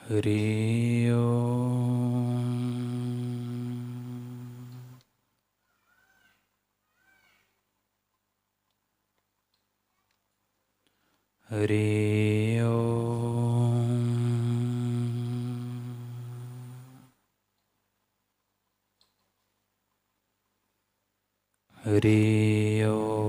हरि ओम। हरि ओम। हरि ओम।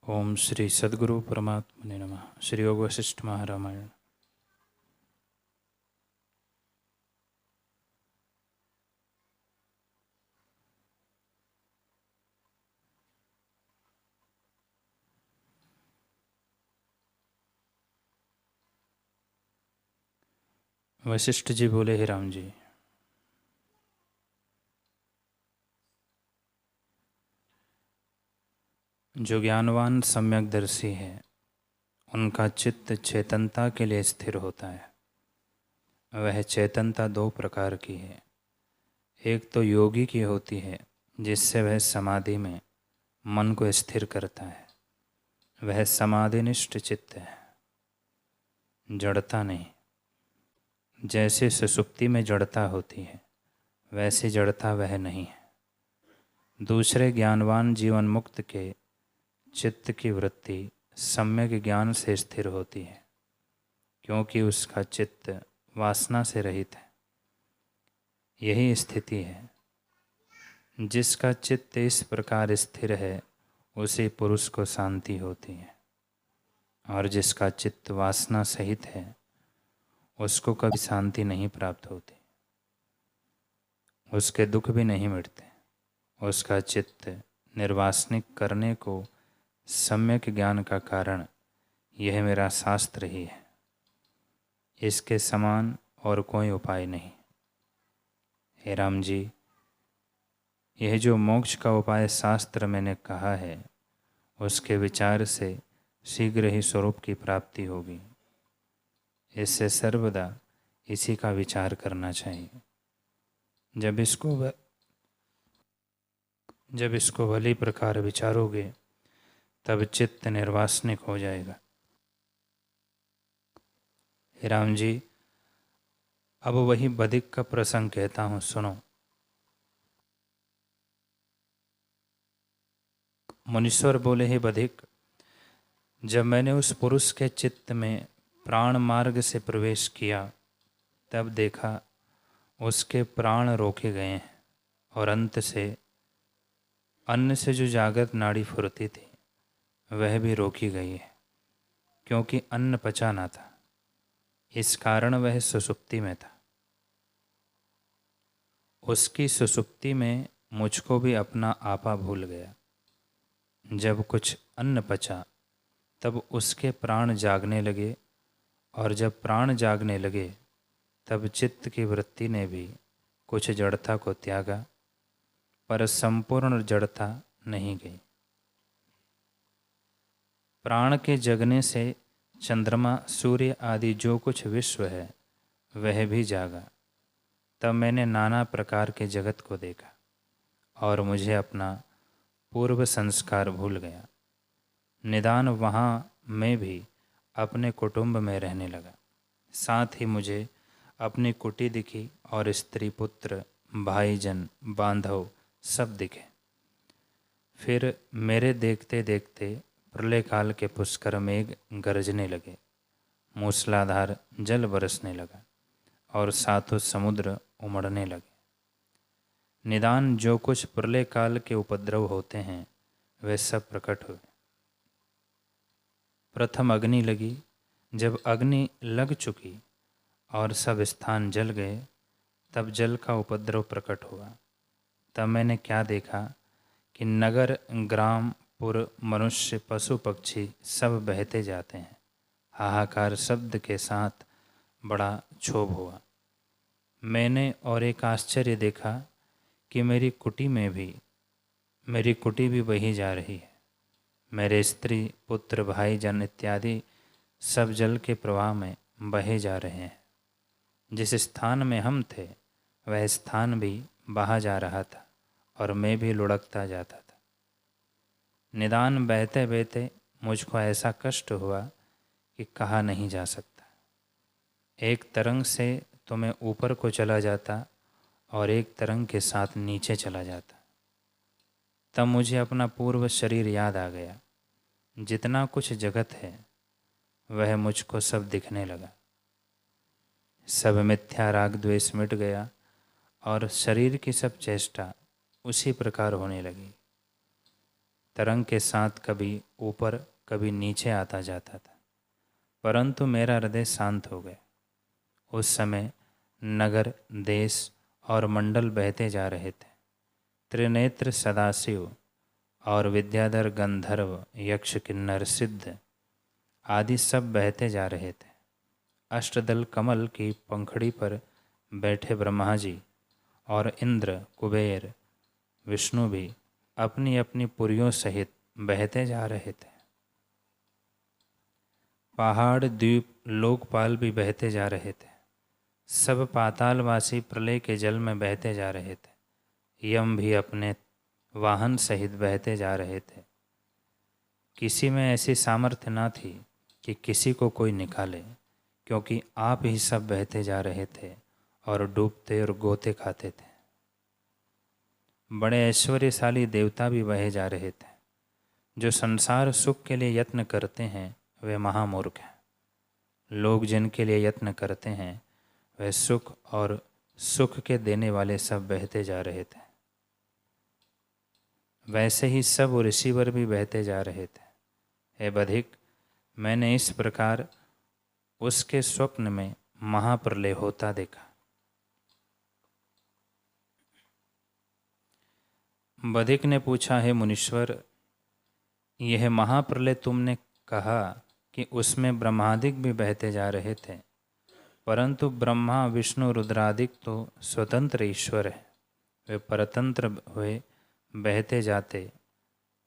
ओम श्री सद्गुरु परमात्मने नमः। श्री योग वशिष्ठ महारामायण। वशिष्ठ जी बोले, हे राम जी, जो ज्ञानवान सम्यकदर्शी है उनका चित्त चेतनता के लिए स्थिर होता है। वह चेतनता दो प्रकार की है। एक तो योगी की होती है, जिससे वह समाधि में मन को स्थिर करता है। वह समाधिनिष्ठ चित्त है, जड़ता नहीं। जैसे सुषुप्ति में जड़ता होती है, वैसी जड़ता वह नहीं है। दूसरे ज्ञानवान जीवन मुक्त के चित्त की वृत्ति सम्यक ज्ञान से स्थिर होती है, क्योंकि उसका चित्त वासना से रहित है। यही स्थिति है। जिसका चित्त इस प्रकार स्थिर है, उसी पुरुष को शांति होती है। और जिसका चित्त वासना सहित है, उसको कभी शांति नहीं प्राप्त होती, उसके दुख भी नहीं मिटते। उसका चित्त निर्वासनिक करने को सम्यक ज्ञान का कारण यह मेरा शास्त्र ही है। इसके समान और कोई उपाय नहीं। हे राम जी, यह जो मोक्ष का उपाय शास्त्र मैंने कहा है, उसके विचार से शीघ्र ही स्वरूप की प्राप्ति होगी। इससे सर्वदा इसी का विचार करना चाहिए। जब इसको भली प्रकार विचारोगे, तब चित्त निर्वासनिक हो जाएगा। हे राम जी, अब वही बधिक का प्रसंग कहता हूँ, सुनो। मुनीश्वर बोले, हे बधिक, जब मैंने उस पुरुष के चित्त में प्राण मार्ग से प्रवेश किया, तब देखा उसके प्राण रोके गए हैं और अंत से अन्न से जो जागृत नाड़ी फुरती थी, वह भी रोकी गई है, क्योंकि अन्न पचा ना था। इस कारण वह सुषुप्ति में था। उसकी सुषुप्ति में मुझको भी अपना आपा भूल गया। जब कुछ अन्न पचा, तब उसके प्राण जागने लगे, और जब प्राण जागने लगे, तब चित्त की वृत्ति ने भी कुछ जड़ता को त्यागा, पर संपूर्ण जड़ता नहीं गई। प्राण के जगने से चंद्रमा, सूर्य आदि जो कुछ विश्व है, वह भी जागा। तब मैंने नाना प्रकार के जगत को देखा, और मुझे अपना पूर्व संस्कार भूल गया। निदान वहाँ मैं भी अपने कुटुंब में रहने लगा। साथ ही मुझे अपनी कुटी दिखी, और स्त्री पुत्र भाईजन बांधव सब दिखे। फिर मेरे देखते देखते प्रलय काल के पुष्कर मेघ गरजने लगे, मूसलाधार जल बरसने लगा, और सातों समुद्र उमड़ने लगे। निदान जो कुछ प्रलय काल के उपद्रव होते हैं, वे सब प्रकट हुए। प्रथम अग्नि लगी। जब अग्नि लग चुकी और सब स्थान जल गए, तब जल का उपद्रव प्रकट हुआ। तब मैंने क्या देखा कि नगर, ग्राम, पुर, मनुष्य, पशु, पक्षी सब बहते जाते हैं। हाहाकार शब्द के साथ बड़ा क्षोभ हुआ। मैंने और एक आश्चर्य देखा कि मेरी कुटी भी बही जा रही है। मेरे स्त्री पुत्र भाईजन इत्यादि सब जल के प्रवाह में बहे जा रहे हैं। जिस स्थान में हम थे, वह स्थान भी बहा जा रहा था और मैं भी लुढ़कता जाता था। निदान बहते बहते मुझको ऐसा कष्ट हुआ कि कहा नहीं जा सकता। एक तरंग से तो मैं ऊपर को चला जाता और एक तरंग के साथ नीचे चला जाता। तब मुझे अपना पूर्व शरीर याद आ गया। जितना कुछ जगत है वह मुझको सब दिखने लगा। सब मिथ्या राग द्वेष मिट गया और शरीर की सब चेष्टा उसी प्रकार होने लगी। तरंग के साथ कभी ऊपर कभी नीचे आता जाता था, परंतु मेरा हृदय शांत हो गया। उस समय नगर, देश और मंडल बहते जा रहे थे। त्रिनेत्र सदाशिव और विद्याधर, गंधर्व, यक्ष, किन्नर, सिद्ध आदि सब बहते जा रहे थे। अष्टदल कमल की पंखड़ी पर बैठे ब्रह्मा जी और इंद्र, कुबेर, विष्णु भी अपनी अपनी पुरियों सहित बहते जा रहे थे। पहाड़, द्वीप, लोकपाल भी बहते जा रहे थे। सब पातालवासी प्रलय के जल में बहते जा रहे थे। यम भी अपने वाहन सहित बहते जा रहे थे। किसी में ऐसी सामर्थ्य न थी कि किसी को कोई निकाले, क्योंकि आप ही सब बहते जा रहे थे और डूबते और गोते खाते थे। बड़े ऐश्वर्यशाली देवता भी बहे जा रहे थे। जो संसार सुख के लिए यत्न करते हैं वे महामूर्ख हैं। लोग जिनके लिए यत्न करते हैं वह सुख और सुख के देने वाले सब बहते जा रहे थे। वैसे ही सब ऋषिवर भी बहते जा रहे थे। हे बधिक, मैंने इस प्रकार उसके स्वप्न में महाप्रलय होता देखा। बधिक ने पूछा, हे मुनीश्वर, यह महाप्रलय तुमने कहा कि उसमें ब्रह्मादिक भी बहते जा रहे थे, परंतु ब्रह्मा, विष्णु, रुद्रादिक तो स्वतंत्र ईश्वर है। वे परतंत्र हुए बहते जाते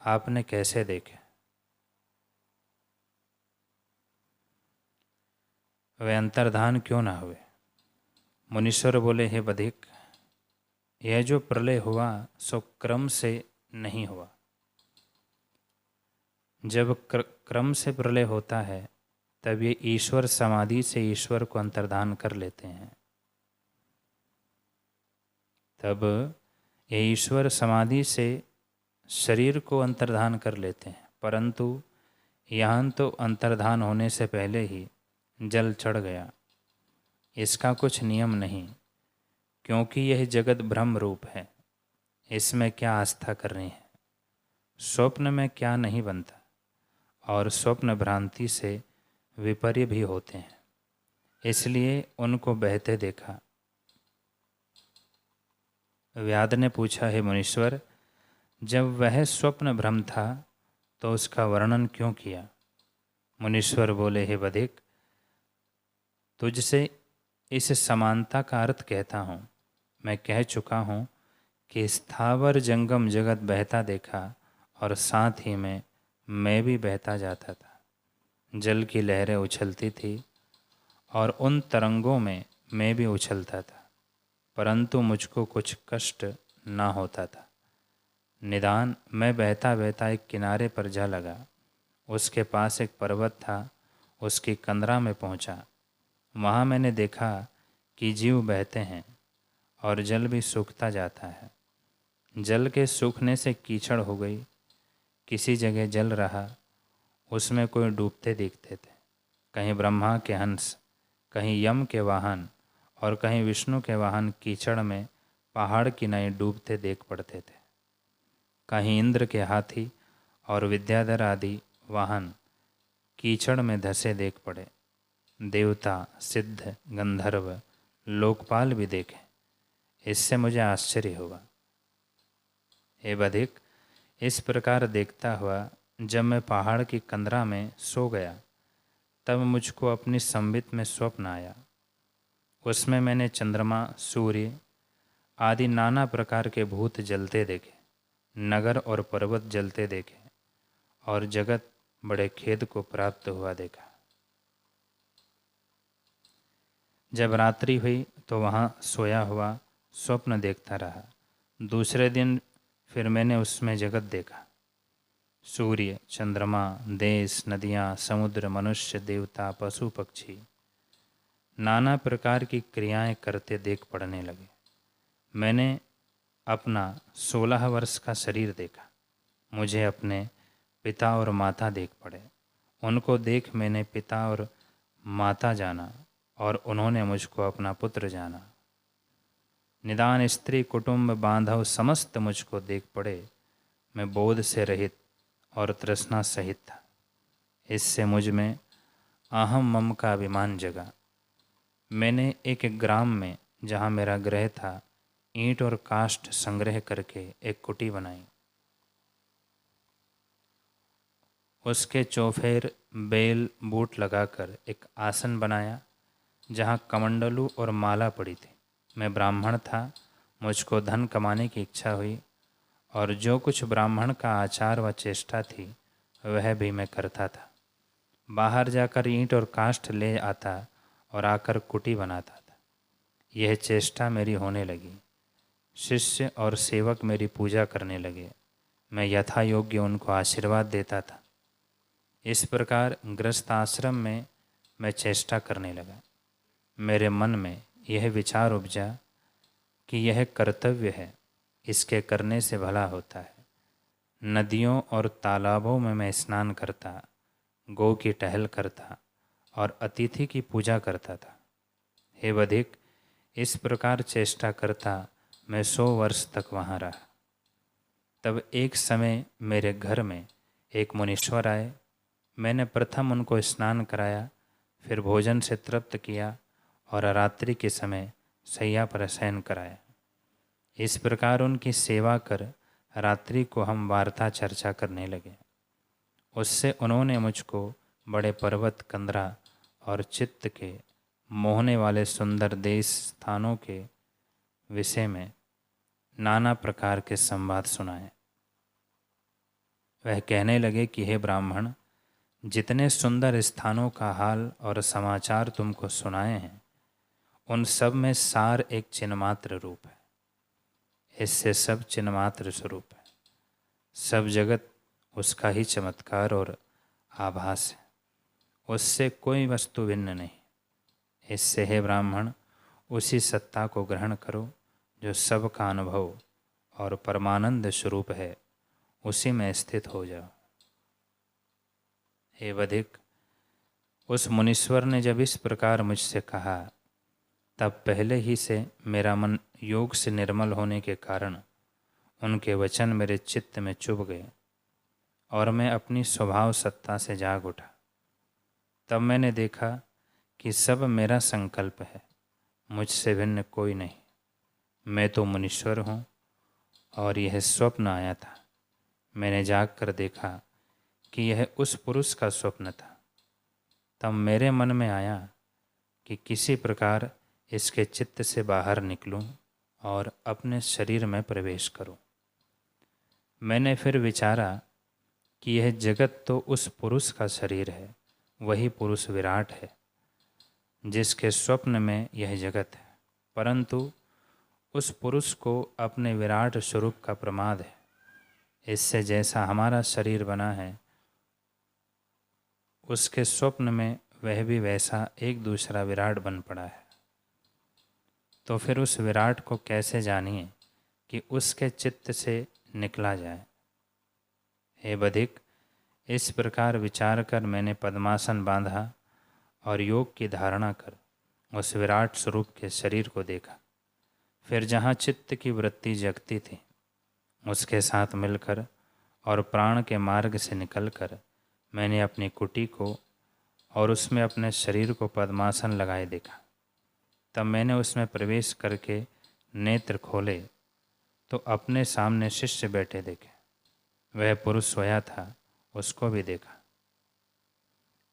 आपने कैसे देखे? वे अंतर्धान क्यों ना हुए? मुनीश्वर बोले, हे बधिक, यह जो प्रलय हुआ सो क्रम से नहीं हुआ। जब क्रम से प्रलय होता है तब ये ईश्वर समाधि से ईश्वर को अंतर्धान कर लेते हैं। तब ये ईश्वर समाधि से शरीर को अंतर्धान कर लेते हैं, परंतु यहाँ तो अंतर्धान होने से पहले ही जल चढ़ गया। इसका कुछ नियम नहीं, क्योंकि यह जगत ब्रह्म रूप है। इसमें क्या आस्था करनी है? स्वप्न में क्या नहीं बनता, और स्वप्न भ्रांति से विपर्य भी होते हैं, इसलिए उनको बहते देखा। व्याध ने पूछा, हे मुनीश्वर, जब वह स्वप्न भ्रम था तो उसका वर्णन क्यों किया? मुनीश्वर बोले, हे बधिक, तुझसे इस समानता का अर्थ कहता हूँ। मैं कह चुका हूँ कि स्थावर जंगम जगत बहता देखा और साथ ही में मैं भी बहता जाता था। जल की लहरें उछलती थी और उन तरंगों में मैं भी उछलता था, परंतु मुझको कुछ कष्ट ना होता था। निदान मैं बहता बहता एक किनारे पर जा लगा। उसके पास एक पर्वत था, उसकी कंदरा में पहुंचा। वहाँ मैंने देखा कि जीव बहते हैं और जल भी सूखता जाता है। जल के सूखने से कीचड़ हो गई। किसी जगह जल रहा, उसमें कोई डूबते दिखते थे। कहीं ब्रह्मा के हंस, कहीं यम के वाहन और कहीं विष्णु के वाहन कीचड़ में पहाड़ की नई डूबते देख पड़ते थे। कहीं इंद्र के हाथी और विद्याधर आदि वाहन कीचड़ में धसे देख पड़े। देवता, सिद्ध, गंधर्व, लोकपाल भी देखे। इससे मुझे आश्चर्य हुआ। हे बधिक, इस प्रकार देखता हुआ जब मैं पहाड़ की कंदरा में सो गया, तब मुझको अपनी संबित में स्वप्न आया। उसमें मैंने चंद्रमा, सूर्य आदि नाना प्रकार के भूत जलते देखे, नगर और पर्वत जलते देखे और जगत बड़े खेद को प्राप्त हुआ देखा। जब रात्रि हुई तो वहाँ सोया हुआ स्वप्न देखता रहा। दूसरे दिन फिर मैंने उसमें जगत देखा। सूर्य, चंद्रमा, देश, नदियाँ, समुद्र, मनुष्य, देवता, पशु, पक्षी नाना प्रकार की क्रियाएं करते देख पड़ने लगे। मैंने अपना 16 वर्ष का शरीर देखा। मुझे अपने पिता और माता देख पड़े। उनको देख मैंने पिता और माता जाना और उन्होंने मुझको अपना पुत्र जाना। निदान स्त्री, कुटुंब, बांधव समस्त मुझको देख पड़े। मैं बोध से रहित और तृष्णा सहित था। इससे मुझ में अहम मम का अभिमान जगा। मैंने एक ग्राम में, जहाँ मेरा गृह था, ईंट और काष्ठ संग्रह करके एक कुटी बनाई। उसके चौफेर बेल बूट लगाकर एक आसन बनाया, जहाँ कमंडलू और माला पड़ी थी। मैं ब्राह्मण था। मुझको धन कमाने की इच्छा हुई और जो कुछ ब्राह्मण का आचार व चेष्टा थी वह भी मैं करता था। बाहर जाकर ईंट और काष्ठ ले आता और आकर कुटी बनाता था। यह चेष्टा मेरी होने लगी। शिष्य और सेवक मेरी पूजा करने लगे। मैं यथा योग्य उनको आशीर्वाद देता था। इस प्रकार गृहस्थ आश्रम में मैं चेष्टा करने लगा। मेरे मन में यह विचार उपजा कि यह कर्तव्य है, इसके करने से भला होता है। नदियों और तालाबों में मैं स्नान करता, गौ की टहल करता और अतिथि की पूजा करता था। हे वधिक, इस प्रकार चेष्टा करता मैं 100 वर्ष तक वहाँ रहा। तब एक समय मेरे घर में एक मुनीश्वर आए। मैंने प्रथम उनको स्नान कराया, फिर भोजन से तृप्त किया और रात्रि के समय शैया पर शयन कराया। इस प्रकार उनकी सेवा कर रात्रि को हम वार्ता चर्चा करने लगे। उससे उन्होंने मुझको बड़े पर्वत, कंदरा और चित्त के मोहने वाले सुंदर देश स्थानों के विषय में नाना प्रकार के संवाद सुनाए। वह कहने लगे कि हे ब्राह्मण, जितने सुंदर स्थानों का हाल और समाचार तुमको सुनाए हैं, उन सब में सार एक चिन्मात्र रूप है। इससे सब चिन्मात्र स्वरूप है। सब जगत उसका ही चमत्कार और आभास है। उससे कोई वस्तु भिन्न नहीं। इससे हे ब्राह्मण, उसी सत्ता को ग्रहण करो जो सबका अनुभव और परमानंद स्वरूप है। उसी में स्थित हो जाओ। हे वधिक, उस मुनीश्वर ने जब इस प्रकार मुझसे कहा, तब पहले ही से मेरा मन योग से निर्मल होने के कारण उनके वचन मेरे चित्त में चुभ गए और मैं अपनी स्वभाव सत्ता से जाग उठा। तब मैंने देखा कि सब मेरा संकल्प है, मुझसे भिन्न कोई नहीं। मैं तो मुनीश्वर हूँ और यह स्वप्न आया था। मैंने जाग कर देखा कि यह उस पुरुष का स्वप्न था। तब मेरे मन में आया कि किसी प्रकार इसके चित्त से बाहर निकलूं और अपने शरीर में प्रवेश करूं। मैंने फिर विचारा कि यह जगत तो उस पुरुष का शरीर है, वही पुरुष विराट है जिसके स्वप्न में यह जगत है। परंतु उस पुरुष को अपने विराट स्वरूप का प्रमाद है। इससे जैसा हमारा शरीर बना है, उसके स्वप्न में वह भी वैसा एक दूसरा विराट बन पड़ा है। तो फिर उस विराट को कैसे जानिए कि उसके चित्त से निकला जाए। हे बधिक, इस प्रकार विचार कर मैंने पद्मासन बांधा और योग की धारणा कर उस विराट स्वरूप के शरीर को देखा। फिर जहाँ चित्त की वृत्ति जगती थी, उसके साथ मिलकर और प्राण के मार्ग से निकलकर मैंने अपनी कुटी को और उसमें अपने शरीर को पद्मासन लगाए देखा। तब मैंने उसमें प्रवेश करके नेत्र खोले तो अपने सामने शिष्य बैठे देखे। वह पुरुष सोया था, उसको भी देखा।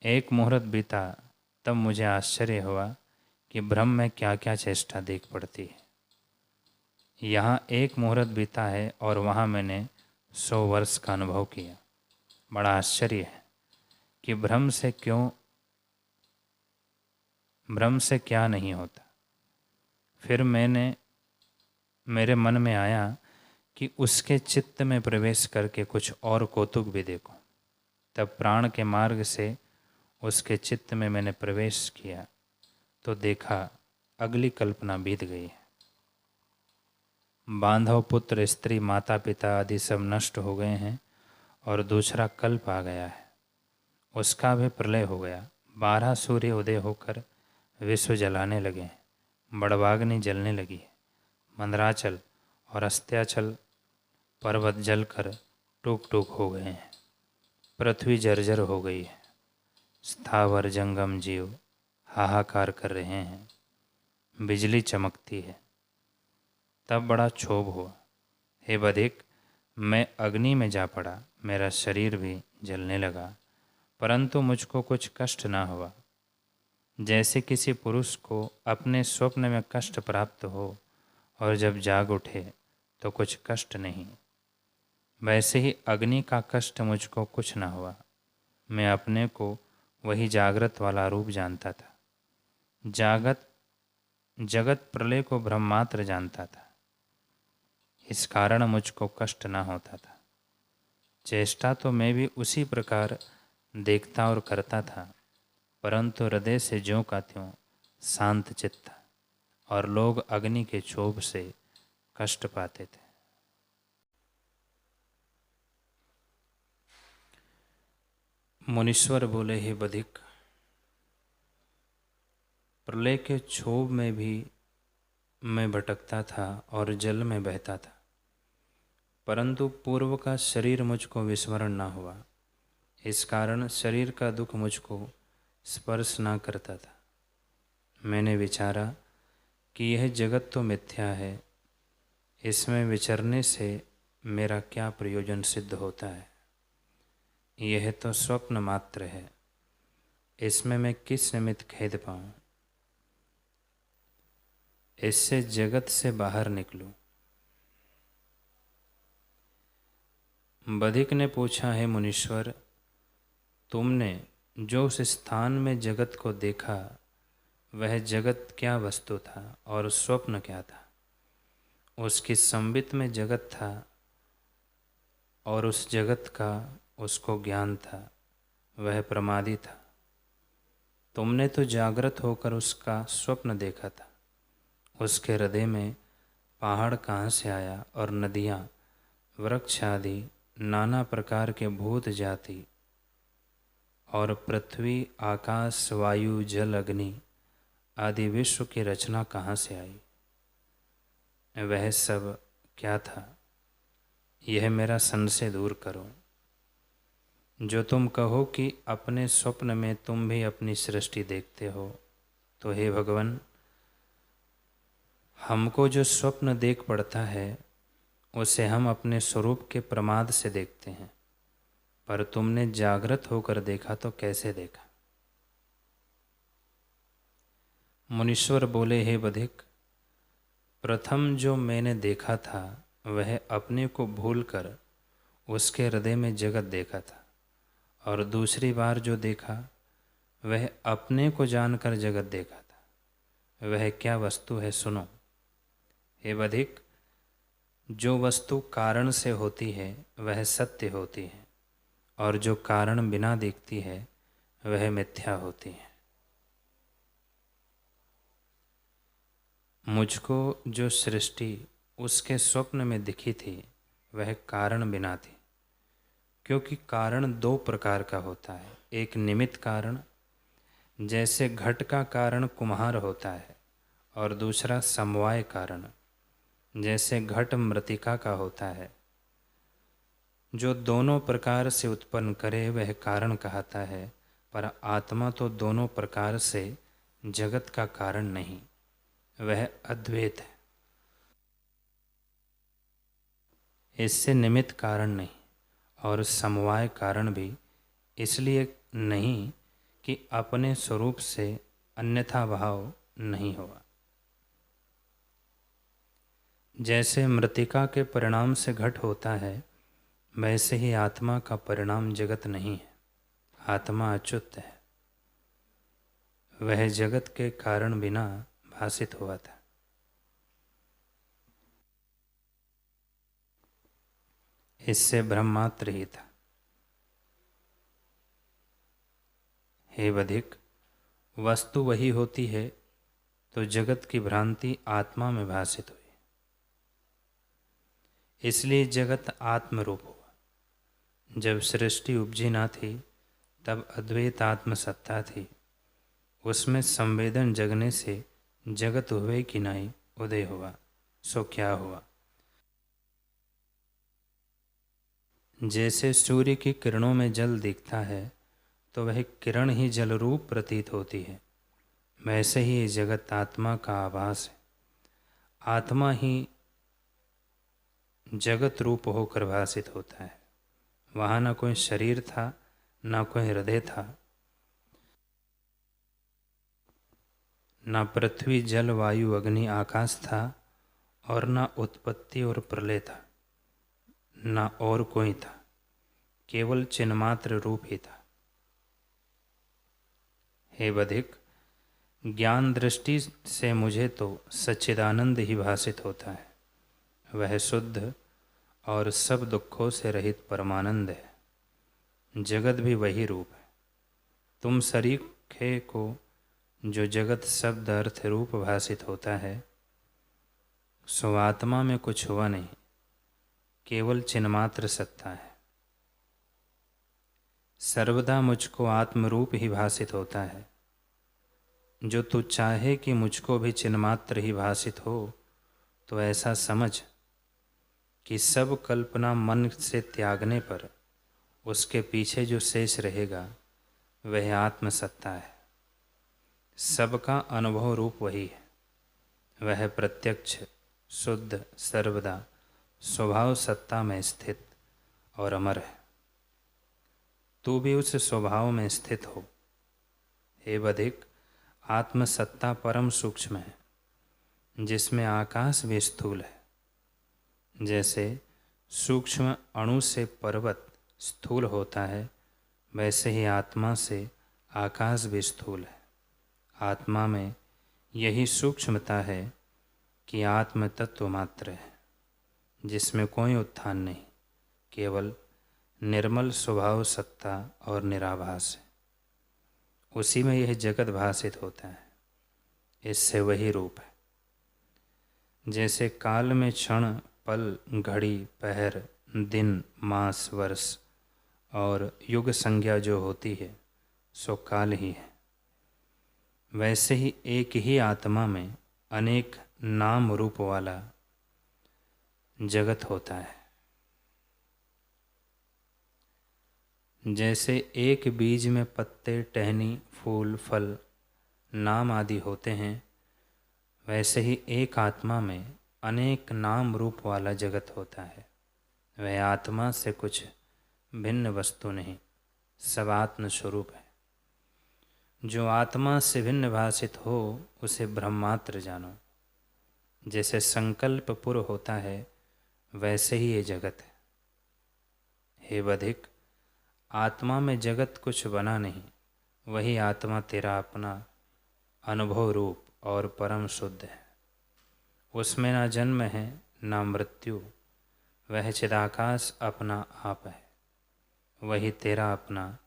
एक मुहूर्त बीता, तब मुझे आश्चर्य हुआ कि ब्रह्म में क्या क्या चेष्टा देख पड़ती है। यहाँ एक मुहूर्त बीता है और वहाँ मैंने 100 वर्ष का अनुभव किया। बड़ा आश्चर्य है कि भ्रम से क्या नहीं होता। फिर मैंने मेरे मन में आया कि उसके चित्त में प्रवेश करके कुछ और कौतुक भी देखूं। तब प्राण के मार्ग से उसके चित्त में मैंने प्रवेश किया तो देखा अगली कल्पना बीत गई है। बांधव, पुत्र, स्त्री, माता पिता आदि सब नष्ट हो गए हैं और दूसरा कल्प आ गया है, उसका भी प्रलय हो गया। 12 सूर्य उदय होकर विश्व जलाने लगे हैं, बड़वाग्नि जलने लगी है, मंदराचल और अस्त्याचल पर्वत जलकर टूक टूक हो गए हैं, पृथ्वी जर्जर हो गई है, स्थावर जंगम जीव हाहाकार कर रहे हैं, बिजली चमकती है। तब बड़ा क्षोभ हुआ। हे बधिक, मैं अग्नि में जा पड़ा, मेरा शरीर भी जलने लगा, परंतु मुझको कुछ कष्ट ना हुआ। जैसे किसी पुरुष को अपने स्वप्न में कष्ट प्राप्त हो और जब जाग उठे तो कुछ कष्ट नहीं, वैसे ही अग्नि का कष्ट मुझको कुछ न हुआ। मैं अपने को वही जागृत वाला रूप जानता था, जगत प्रलय को ब्रह्मात्र जानता था, इस कारण मुझको कष्ट न होता था। चेष्टा तो मैं भी उसी प्रकार देखता और करता था, परंतु हृदय से ज्यों का त्यों शांत चित्त था और लोग अग्नि के क्षोभ से कष्ट पाते थे। मुनीश्वर बोले, हे बधिक, प्रलय के क्षोभ में भी मैं भटकता था और जल में बहता था, परंतु पूर्व का शरीर मुझको विस्मरण न हुआ, इस कारण शरीर का दुख मुझको स्पर्श न करता था। मैंने विचारा कि यह जगत तो मिथ्या है, इसमें विचरने से मेरा क्या प्रयोजन सिद्ध होता है। यह तो स्वप्न मात्र है, इसमें मैं किस निमित्त खेद पाऊँ। इससे जगत से बाहर निकलूं। बधिक ने पूछा, है मुनीश्वर, तुमने जो उस स्थान में जगत को देखा वह जगत क्या वस्तु था और स्वप्न क्या था? उसकी संबित में जगत था और उस जगत का उसको ज्ञान था, वह प्रमादी था। तुमने तो जागृत होकर उसका स्वप्न देखा था। उसके हृदय में पहाड़ कहाँ से आया और नदियाँ, वृक्ष आदि नाना प्रकार के भूत जाति और पृथ्वी, आकाश, वायु, जल, अग्नि आदि विश्व की रचना कहाँ से आई? वह सब क्या था? यह मेरा संशय दूर करो। जो तुम कहो कि अपने स्वप्न में तुम भी अपनी सृष्टि देखते हो, तो हे भगवान, हमको जो स्वप्न देख पड़ता है उसे हम अपने स्वरूप के प्रमाद से देखते हैं, पर तुमने जागृत होकर देखा तो कैसे देखा? मुनीश्वर बोले, हे बधिक, प्रथम जो मैंने देखा था वह अपने को भूलकर उसके हृदय में जगत देखा था, और दूसरी बार जो देखा वह अपने को जानकर जगत देखा था। वह क्या वस्तु है, सुनो। हे बधिक, जो वस्तु कारण से होती है वह सत्य होती है, और जो कारण बिना दिखती है वह मिथ्या होती है। मुझको जो सृष्टि उसके स्वप्न में दिखी थी वह कारण बिना थी, क्योंकि कारण दो प्रकार का होता है। एक निमित्त कारण, जैसे घट का कारण कुम्हार होता है, और दूसरा समवाय कारण, जैसे घट मृतिका का होता है। जो दोनों प्रकार से उत्पन्न करे वह कारण कहता है, पर आत्मा तो दोनों प्रकार से जगत का कारण नहीं, वह अद्वैत है। इससे निमित्त कारण नहीं और समवाय कारण भी इसलिए नहीं कि अपने स्वरूप से अन्यथा भाव नहीं हुआ। जैसे मृतिका के परिणाम से घट होता है, वैसे ही आत्मा का परिणाम जगत नहीं है। आत्मा अच्युत है, वह जगत के कारण बिना भासित हुआ था। इससे ब्रह्मात्र ही था। हे बधिक, वस्तु वही होती है तो जगत की भ्रांति आत्मा में भासित हुई, इसलिए जगत आत्मरूप हुआ। जब सृष्टि उपजी ना थी तब अद्वैत आत्म सत्ता थी, उसमें संवेदन जगने से जगत हुए कि नहीं उदय हुआ। सो क्या हुआ? जैसे सूर्य की किरणों में जल दिखता है तो वह किरण ही जल रूप प्रतीत होती है, वैसे ही ये जगत आत्मा का आभास है। आत्मा ही जगत रूप होकर भासित होता है। वहाँ न कोई शरीर था, न कोई हृदय था, न पृथ्वी जल वायु अग्नि आकाश था, और न उत्पत्ति और प्रलय था, न और कोई था, केवल चिन्मात्र रूप ही था। हे बधिक, ज्ञान दृष्टि से मुझे तो सच्चिदानंद ही भासित होता है। वह शुद्ध और सब दुखों से रहित परमानंद है। जगत भी वही रूप है। तुम सरीखे को जो जगत शब्द अर्थ रूप भासित होता है, सो आत्मा में कुछ हुआ नहीं, केवल चिन्मात्र सत्ता है। सर्वदा मुझको आत्मरूप ही भासित होता है। जो तू चाहे कि मुझको भी चिन्मात्र ही भासित हो, तो ऐसा समझ कि सब कल्पना मन से त्यागने पर उसके पीछे जो शेष रहेगा वह आत्मसत्ता है। सबका अनुभव रूप वही है। वह प्रत्यक्ष, शुद्ध, सर्वदा स्वभाव सत्ता में स्थित और अमर है। तू भी उस स्वभाव में स्थित हो। हे बधिक, आत्मसत्ता परम सूक्ष्म है, जिसमें आकाश भी स्थूल है। जैसे सूक्ष्म अणु से पर्वत स्थूल होता है, वैसे ही आत्मा से आकाश भी स्थूल है। आत्मा में यही सूक्ष्मता है कि आत्म तत्व मात्र है, जिसमें कोई उत्थान नहीं, केवल निर्मल स्वभाव सत्ता और निराभास है। उसी में यह जगत भासित होता है। इससे वही रूप है। जैसे काल में क्षण, पल, घड़ी, पहर, दिन, मास, वर्ष और युग संज्ञा जो होती है सो काल ही है, वैसे ही एक ही आत्मा में अनेक नाम रूप वाला जगत होता है। जैसे एक बीज में पत्ते, टहनी, फूल, फल, नाम आदि होते हैं, वैसे ही एक आत्मा में अनेक नाम रूप वाला जगत होता है। वह आत्मा से कुछ भिन्न वस्तु नहीं, सब आत्म स्वरूप है। जो आत्मा से भिन्न भासित हो उसे ब्रह्मात्र जानो। जैसे संकल्प पुर होता है वैसे ही ये जगत है। हे बधिक, आत्मा में जगत कुछ बना नहीं, वही आत्मा तेरा अपना अनुभव रूप और परम शुद्ध है। उसमें ना जन्म है ना मृत्यु, वह चिदाकाश अपना आप है। वही तेरा अपना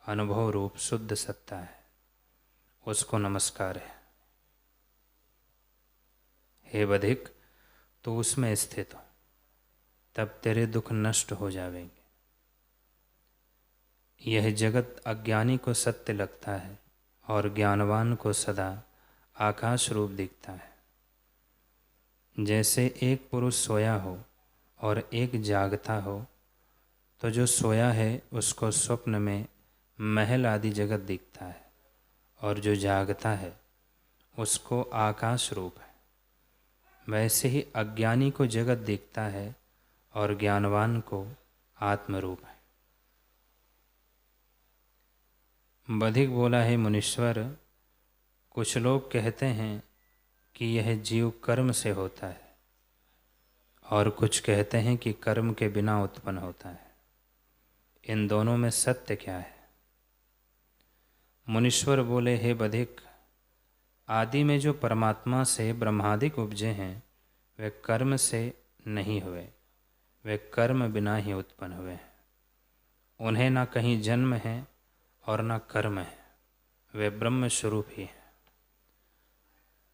अनुभव रूप शुद्ध सत्ता है, उसको नमस्कार है। हे बधिक, तो उसमें स्थित हो, तब तेरे दुख नष्ट हो जाएंगे। यह जगत अज्ञानी को सत्य लगता है और ज्ञानवान को सदा आकाश रूप दिखता है। जैसे एक पुरुष सोया हो और एक जागता हो, तो जो सोया है उसको स्वप्न में महल आदि जगत दिखता है, और जो जागता है उसको आकाश रूप है। वैसे ही अज्ञानी को जगत दिखता है और ज्ञानवान को आत्मरूप है। बधिक बोला, है मुनीश्वर, कुछ लोग कहते हैं कि यह जीव कर्म से होता है, और कुछ कहते हैं कि कर्म के बिना उत्पन्न होता है। इन दोनों में सत्य क्या है? मुनीश्वर बोले, हे बधिक, आदि में जो परमात्मा से ब्रह्मादिक उपजे हैं वे कर्म से नहीं हुए, वे कर्म बिना ही उत्पन्न हुए हैं। उन्हें न कहीं जन्म है और न कर्म है, वे ब्रह्म स्वरूप ही हैं।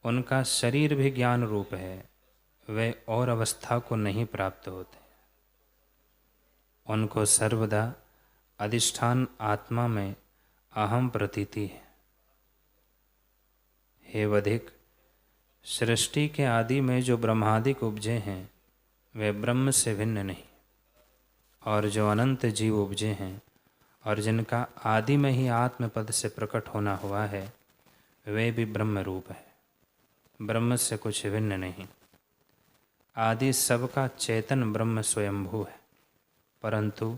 उनका शरीर भी ज्ञान रूप है, वे और अवस्था को नहीं प्राप्त होते। उनको सर्वदा अधिष्ठान आत्मा में अहम प्रतीति है। हे वधिक, सृष्टि के आदि में जो ब्रह्मादिक उपजे हैं वे ब्रह्म से भिन्न नहीं, और जो अनंत जीव उपजे हैं और जिनका आदि में ही आत्मपद से प्रकट होना हुआ है वे भी ब्रह्म रूप है, ब्रह्म से कुछ भिन्न नहीं। आदि सबका चेतन ब्रह्म स्वयंभू है, परंतु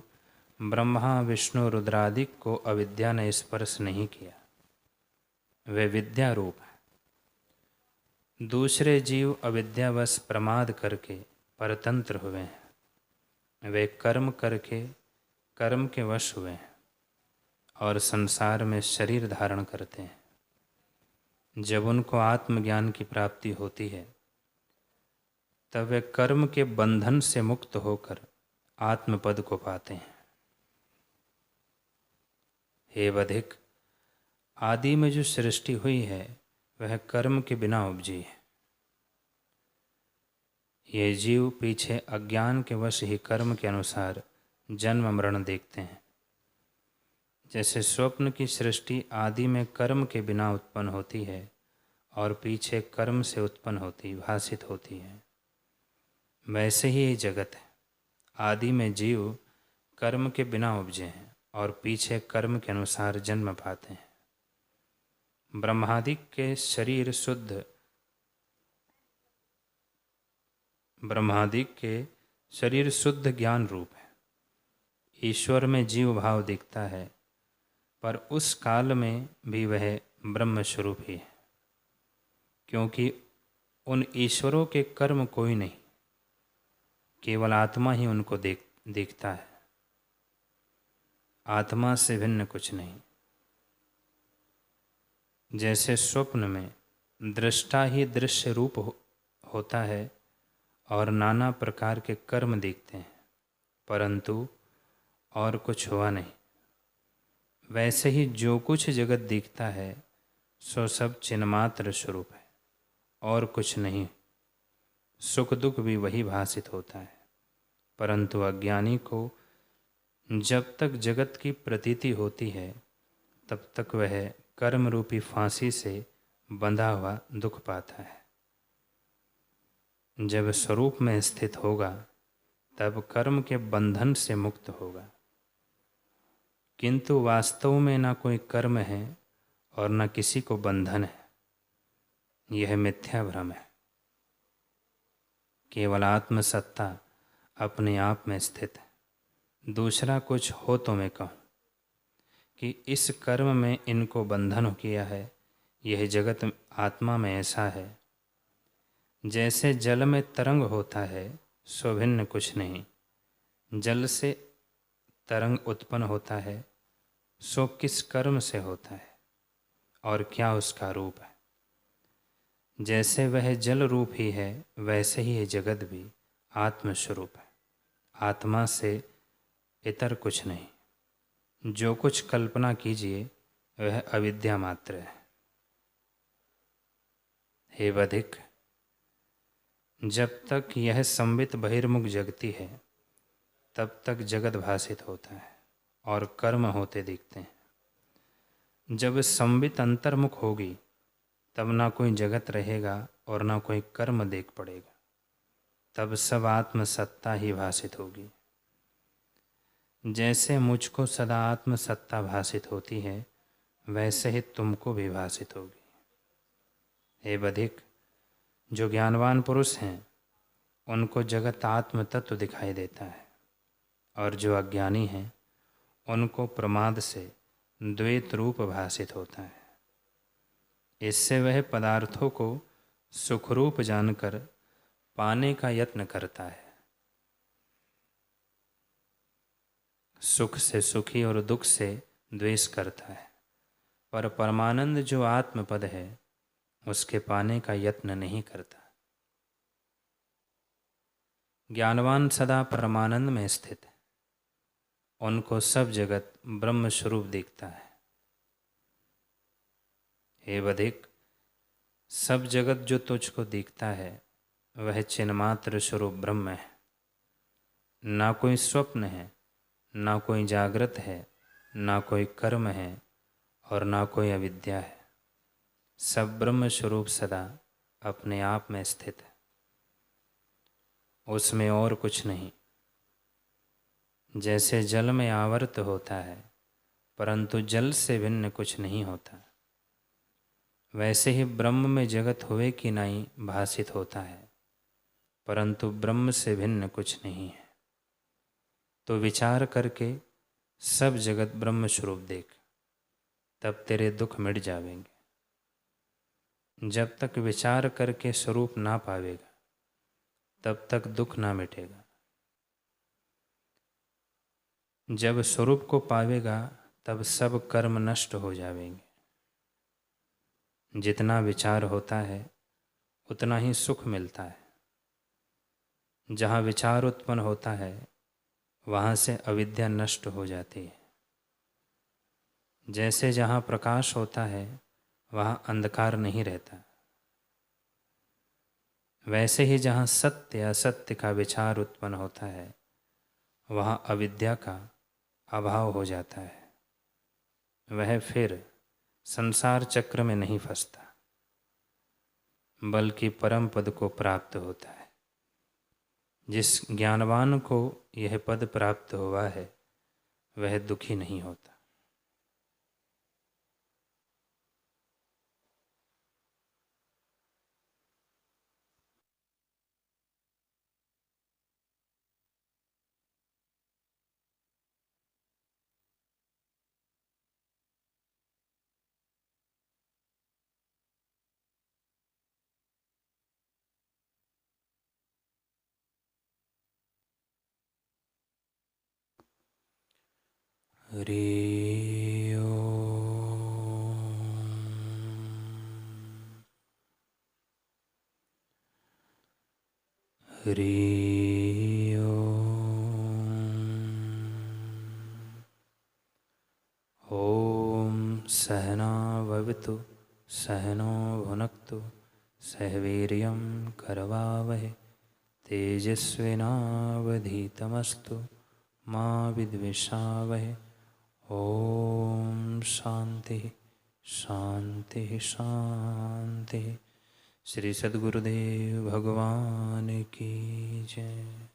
ब्रह्मा विष्णु रुद्रादिक को अविद्या ने स्पर्श नहीं किया, वे विद्या रूप है। दूसरे जीव अविद्यावश प्रमाद करके परतंत्र हुए हैं, वे कर्म करके कर्म के वश हुए हैं और संसार में शरीर धारण करते हैं। जब उनको आत्मज्ञान की प्राप्ति होती है तब वे कर्म के बंधन से मुक्त होकर आत्मपद को पाते हैं। हे वधिक, आदि में जो सृष्टि हुई है वह कर्म के बिना उपजी है। ये जीव पीछे अज्ञान के वश ही कर्म के अनुसार जन्म मरण देखते हैं। जैसे स्वप्न की सृष्टि आदि में कर्म के बिना उत्पन्न होती है और पीछे कर्म से उत्पन्न होती भासित होती है, वैसे ही ये जगत है। आदि में जीव कर्म के बिना उपजे हैं और पीछे कर्म के अनुसार जन्म पाते हैं। ब्रह्मादिक के शरीर शुद्ध ज्ञान रूप है। ईश्वर में जीव भाव दिखता है, पर उस काल में भी वह ब्रह्म स्वरूप ही है, क्योंकि उन ईश्वरों के कर्म कोई नहीं, केवल आत्मा ही उनको देखता है। आत्मा से भिन्न कुछ नहीं। जैसे स्वप्न में दृष्टा ही दृश्य रूप होता है और नाना प्रकार के कर्म दिखते हैं, परंतु और कुछ हुआ नहीं, वैसे ही जो कुछ जगत दिखता है सो सब चिन्मात्र स्वरूप है और कुछ नहीं। सुख दुख भी वही भासित होता है, परंतु अज्ञानी को जब तक जगत की प्रतीति होती है तब तक वह कर्म रूपी फांसी से बंधा हुआ दुख पाता है। जब स्वरूप में स्थित होगा तब कर्म के बंधन से मुक्त होगा, किंतु वास्तव में न कोई कर्म है और न किसी को बंधन है। यह मिथ्या भ्रम है। केवल आत्मसत्ता अपने आप में स्थित है। दूसरा कुछ हो तो मैं कहूँ कि इस कर्म में इनको बंधन किया है, यह जगत आत्मा में ऐसा है। जैसे जल में तरंग होता है सो भिन्न कुछ नहीं, जल से तरंग उत्पन्न होता है सो किस कर्म से होता है और क्या उसका रूप है। जैसे वह जल रूप ही है वैसे ही यह जगत भी आत्मस्वरूप है, आत्मा से इतर कुछ नहीं। जो कुछ कल्पना कीजिए वह अविद्या मात्र है। हे वधिक, जब तक यह संबित बहिर्मुख जगती है तब तक जगत भासित होता है और कर्म होते दिखते हैं। जब संबित अंतर्मुख होगी तब ना कोई जगत रहेगा और ना कोई कर्म देख पड़ेगा, तब सब आत्मसत्ता ही भासित होगी। जैसे मुझको सदा आत्मसत्ता भासित होती है वैसे ही तुमको भी भासित होगी। हे बधिक, जो ज्ञानवान पुरुष हैं उनको जगत आत्म तत्व दिखाई देता है, और जो अज्ञानी हैं उनको प्रमाद से द्वैत रूप भासित होता है। इससे वह पदार्थों को सुखरूप जानकर पाने का यत्न करता है। सुख से सुखी और दुख से द्वेष करता है, पर परमानंद जो आत्मपद है उसके पाने का यत्न नहीं करता। ज्ञानवान सदा परमानंद में स्थित है, उनको सब जगत ब्रह्म स्वरूप दिखता है। हे बधिक, सब जगत जो तुझको दिखता है वह चिन्मात्र स्वरूप ब्रह्म है। ना कोई स्वप्न है, ना कोई जागृत है, ना कोई कर्म है और ना कोई अविद्या है। सब ब्रह्म स्वरूप सदा अपने आप में स्थित है, उसमें और कुछ नहीं। जैसे जल में आवर्त होता है परंतु जल से भिन्न कुछ नहीं होता, वैसे ही ब्रह्म में जगत हुए कि नहीं भासित होता है, परंतु ब्रह्म से भिन्न कुछ नहीं है। तो विचार करके सब जगत ब्रह्म स्वरूप देख, तब तेरे दुख मिट जावेंगे। जब तक विचार करके स्वरूप ना पावेगा तब तक दुख ना मिटेगा। जब स्वरूप को पावेगा तब सब कर्म नष्ट हो जावेंगे। जितना विचार होता है उतना ही सुख मिलता है। जहाँ विचार उत्पन्न होता है वहाँ से अविद्या नष्ट हो जाती है। जैसे जहाँ प्रकाश होता है वहाँ अंधकार नहीं रहता, वैसे ही जहाँ सत्य असत्य का विचार उत्पन्न होता है वहाँ अविद्या का अभाव हो जाता है। वह फिर संसार चक्र में नहीं फंसता, बल्कि परम पद को प्राप्त होता है। जिस ज्ञानवान को यह पद प्राप्त हुआ है वह दुखी नहीं होता। हरि ओम। हरि ओम। सहना भवतु सहनो भुनक्तु सह वीर्यं करवावहै तेजस्विनावधीतमस्तु मा विद्विषावहै। ओम शांति शांति शांति। श्री सद्गुरुदेव भगवान की जय।